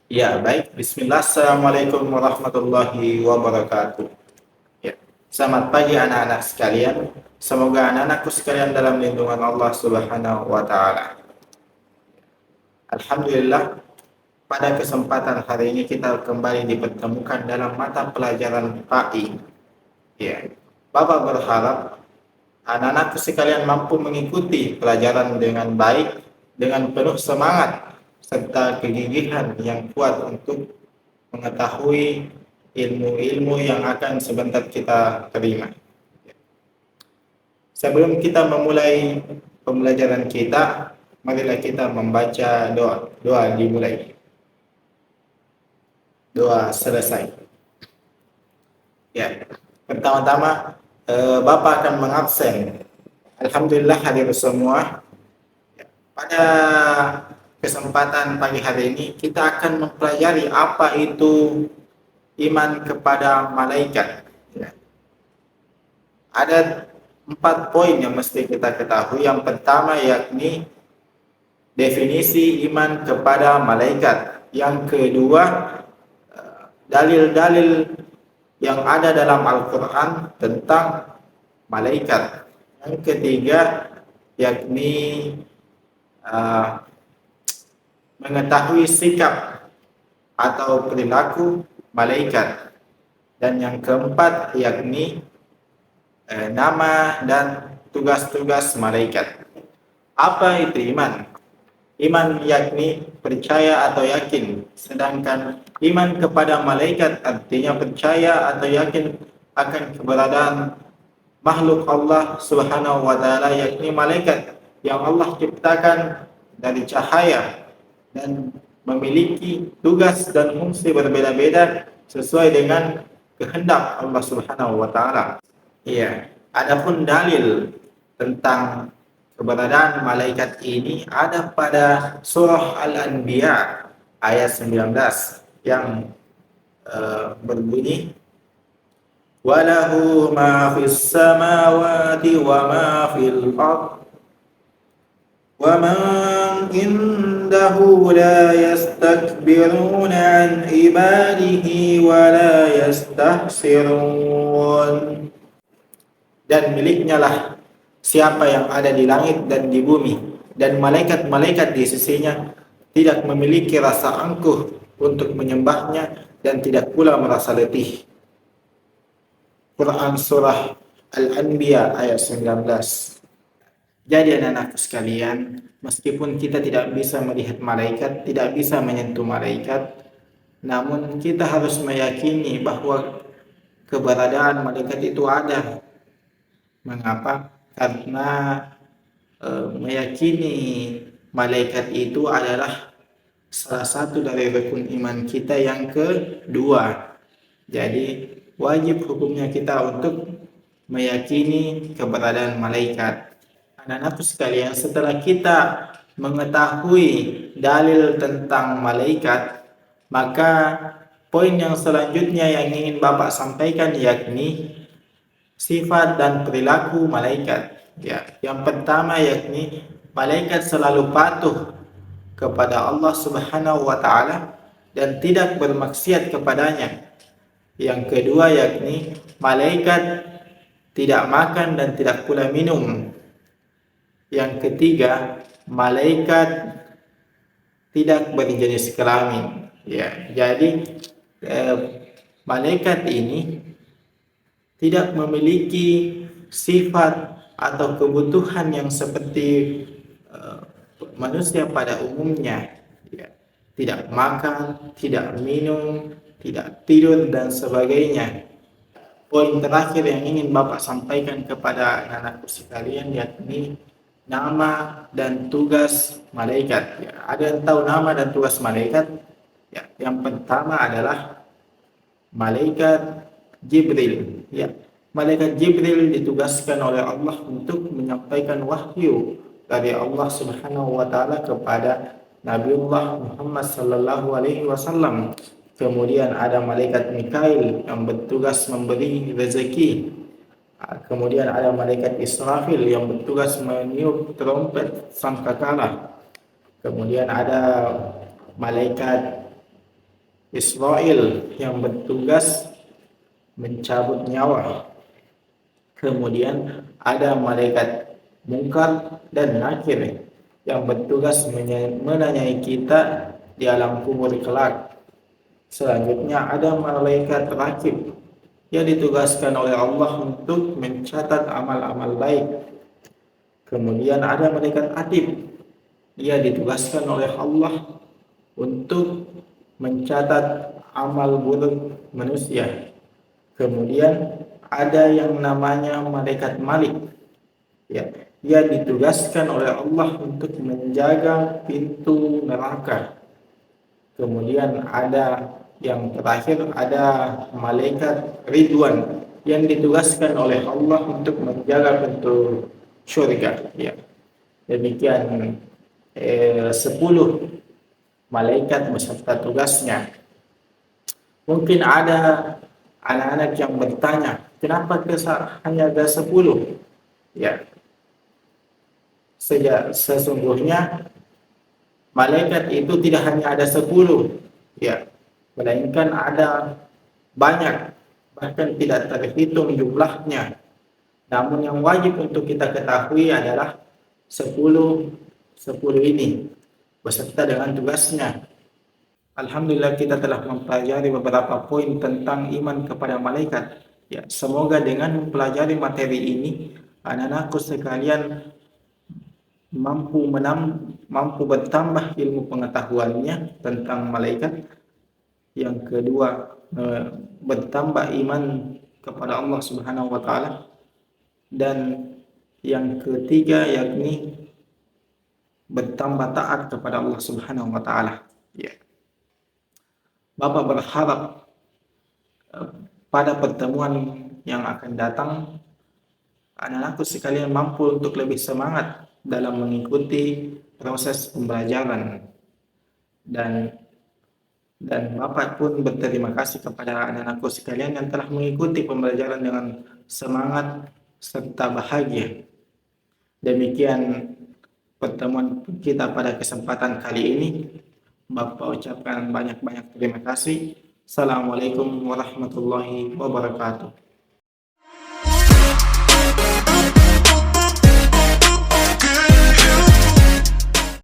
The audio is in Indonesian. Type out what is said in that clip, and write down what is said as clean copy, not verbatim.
Ya, baik. Bismillah. Assalamualaikum warahmatullahi wabarakatuh. Ya. Selamat pagi anak-anak sekalian. Semoga anak-anakku sekalian dalam lindungan Allah Subhanahu wa taala. Alhamdulillah, pada kesempatan hari ini kita kembali dipertemukan dalam mata pelajaran PAI. Ya. Bapak berharap anak-anakku sekalian mampu mengikuti pelajaran dengan baik, dengan penuh semangat serta kegigihan yang kuat untuk mengetahui ilmu-ilmu yang akan sebentar kita terima. Sebelum kita memulai pembelajaran kita, marilah kita membaca doa. Doa dimulai. Doa selesai. Ya. Pertama-tama, Bapak akan mengabsen. Alhamdulillah hadir semua. Pada kesempatan pagi hari ini, kita akan mempelajari apa itu iman kepada malaikat. Ya. Ada 4 poin yang mesti kita ketahui. Yang pertama yakni definisi iman kepada malaikat. Yang kedua, dalil-dalil yang ada dalam Al-Quran tentang malaikat. Yang ketiga yakni mengetahui sikap atau perilaku malaikat. Dan yang keempat yakni nama dan tugas-tugas malaikat. Apa itu iman? Iman yakni percaya atau yakin, sedangkan iman kepada malaikat artinya percaya atau yakin akan keberadaan makhluk Allah Subhanahu wa taala, yakni malaikat yang Allah ciptakan dari cahaya dan memiliki tugas dan fungsi berbeda-beda sesuai dengan kehendak Allah Subhanahu wa taala. Iya, adapun dalil tentang keberadaan malaikat ini ada pada surah Al-Anbiya ayat 19 yang berbunyi walahu ma fis samawati wa ma fil ard wa man indahu la yastakbiruna an ibadihi wa la yastahsirun. Dan miliknya lah siapa yang ada di langit dan di bumi, dan malaikat-malaikat di sisinya tidak memiliki rasa angkuh untuk menyembahnya dan tidak pula merasa letih. Quran surah Al-Anbiya ayat 19. Jadi anak-anakku sekalian, meskipun kita tidak bisa melihat malaikat, tidak bisa menyentuh malaikat, namun kita harus meyakini bahwa keberadaan malaikat itu ada. Mengapa? Karena meyakini malaikat itu adalah salah satu dari rukun iman kita yang kedua. Jadi wajib hukumnya kita untuk meyakini keberadaan malaikat. Anak-anakku sekalian, setelah kita mengetahui dalil tentang malaikat, maka poin yang selanjutnya yang ingin Bapak sampaikan yakni sifat dan perilaku malaikat. Ya, yang pertama yakni malaikat selalu patuh kepada Allah Subhanahu wa taala dan tidak bermaksiat kepadanya. Yang kedua yakni malaikat tidak makan dan tidak pula minum. Yang ketiga, malaikat tidak berjenis kelamin. Ya, jadi malaikat ini tidak memiliki sifat atau kebutuhan yang seperti manusia pada umumnya, ya. Tidak makan, tidak minum, tidak tidur dan sebagainya. Poin terakhir yang ingin Bapak sampaikan kepada anak-anakku sekalian yakni nama dan tugas malaikat. Ya, ada yang tahu nama dan tugas malaikat? Ya, yang pertama adalah malaikat Jibril. Ya, malaikat Jibril ditugaskan oleh Allah untuk menyampaikan wahyu dari Allah Subhanahu wa taala kepada Nabiullah Muhammad sallallahu alaihi wasallam. Kemudian ada malaikat Mikail yang bertugas memberi rezeki. Kemudian ada malaikat Israfil yang bertugas meniup trompet sangkakala. Kemudian ada malaikat Israel yang bertugas mencabut nyawa. Kemudian ada malaikat Munkar dan Nakir yang bertugas menanyai kita di alam kubur kelak. Selanjutnya ada malaikat Rakib yang ditugaskan oleh Allah untuk mencatat amal-amal baik. Kemudian ada malaikat Atib, ia ditugaskan oleh Allah untuk mencatat amal buruk manusia. Kemudian ada yang namanya malaikat Malik, ya, ia ditugaskan oleh Allah untuk menjaga pintu neraka. Kemudian ada yang terakhir, ada malaikat Ridwan yang ditugaskan oleh Allah untuk menjaga pintu surga. Ya, demikian 10 malaikat beserta tugasnya. Mungkin ada anak-anak yang bertanya, kenapa hanya ada 10? Ya, sesungguhnya malaikat itu tidak hanya ada 10, ya, melainkan ada banyak, bahkan tidak terhitung jumlahnya. Namun yang wajib untuk kita ketahui adalah 10 ini beserta dengan tugasnya. Alhamdulillah kita telah mempelajari beberapa poin tentang iman kepada malaikat. Ya, semoga dengan mempelajari materi ini anak-anakku sekalian mampu bertambah ilmu pengetahuannya tentang malaikat. Yang kedua, bertambah iman kepada Allah Subhanahu wa taala. Dan yang ketiga yakni bertambah taat kepada Allah Subhanahu wa taala. Ya. Bapak berharap pada pertemuan yang akan datang anak-anakku sekalian mampu untuk lebih semangat dalam mengikuti proses pembelajaran, dan Bapak pun berterima kasih kepada anak-anakku sekalian yang telah mengikuti pembelajaran dengan semangat serta bahagia. Demikian pertemuan kita pada kesempatan kali ini. Bapak ucapkan banyak-banyak terima kasih. Assalamualaikum warahmatullahi wabarakatuh.